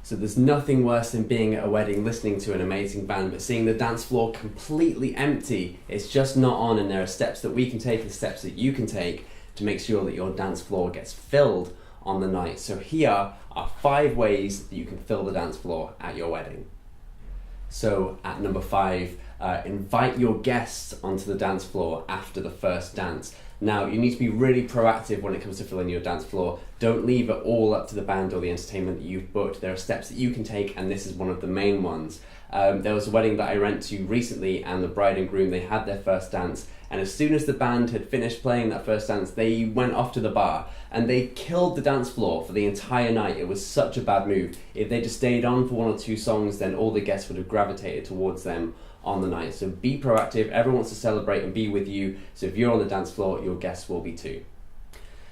So there's nothing worse than being at a wedding listening to an amazing band but seeing the dance floor completely empty. It's just not on, and there are steps that we can take and steps that you can take to make sure that your dance floor gets filled on the night. So here are 5 ways that you can fill the dance floor at your wedding. So at number 5, invite your guests onto the dance floor after the first dance. Now, you need to be really proactive when it comes to filling your dance floor. Don't leave it all up to the band or the entertainment that you've booked. There are steps that you can take, and this is one of the main ones. There was a wedding that I went to recently, and the bride and groom, they had their first dance, and as soon as the band had finished playing that first dance, they went off to the bar, and they killed the dance floor for the entire night. It was such a bad move. If they just stayed on for 1 or 2 songs, then all the guests would have gravitated towards them on the night. So be proactive. Everyone wants to celebrate and be with you. So if you're on the dance floor, your guests will be too.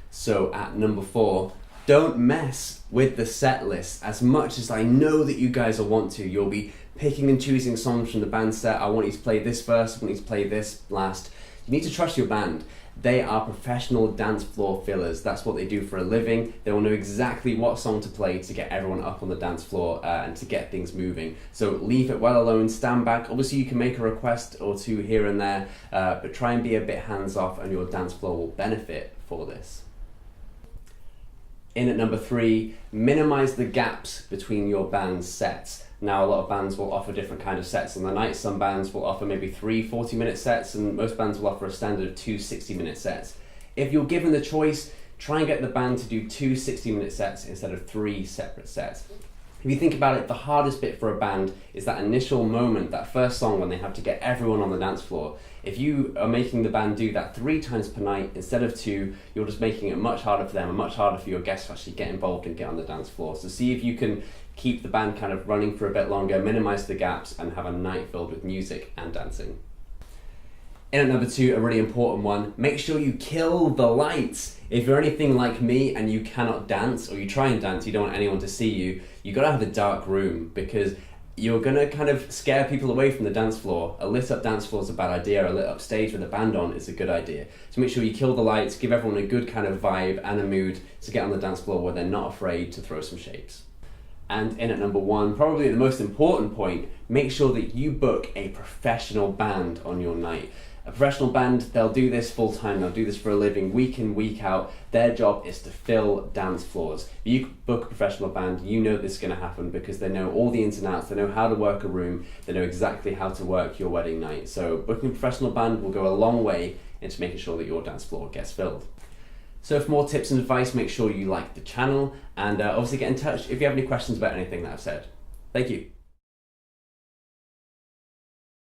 So at number 4, don't mess with the set list. As much as I know that you guys will want to, you'll be picking and choosing songs from the band set. I want you to play this first, I want you to play this last. You need to trust your band. They are professional dance floor fillers. That's what they do for a living. They will know exactly what song to play to get everyone up on the dance floor and to get things moving. So leave it well alone, stand back. Obviously you can make a request or 2 here and there, but try and be a bit hands off, and your dance floor will benefit for this. In at number 3, minimize the gaps between your band's sets. Now, a lot of bands will offer different kind of sets on the night. Some bands will offer maybe 3 40-minute sets, and most bands will offer a standard of 2 60-minute sets. If you're given the choice, try and get the band to do 2 60-minute sets instead of 3 separate sets. If you think about it, the hardest bit for a band is that initial moment, that first song when they have to get everyone on the dance floor. If you are making the band do that 3 times per night instead of 2, you're just making it much harder for them and much harder for your guests to actually get involved and get on the dance floor. So see if you can keep the band kind of running for a bit longer, minimize the gaps, and have a night filled with music and dancing. In at number 2, a really important one, make sure you kill the lights. If you're anything like me and you cannot dance, or you try and dance, you don't want anyone to see you, you gotta have a dark room, because you're gonna kind of scare people away from the dance floor. A lit up dance floor is a bad idea. A lit up stage with a band on is a good idea. So make sure you kill the lights, give everyone a good kind of vibe and a mood to get on the dance floor where they're not afraid to throw some shapes. And in at number 1, probably the most important point, make sure that you book a professional band on your night. A professional band, they'll do this full time, they'll do this for a living, week in, week out. Their job is to fill dance floors. If you book a professional band, you know this is going to happen because they know all the ins and outs, they know how to work a room, they know exactly how to work your wedding night. So booking a professional band will go a long way into making sure that your dance floor gets filled. So for more tips and advice, make sure you like the channel, and obviously get in touch if you have any questions about anything that I've said. Thank you.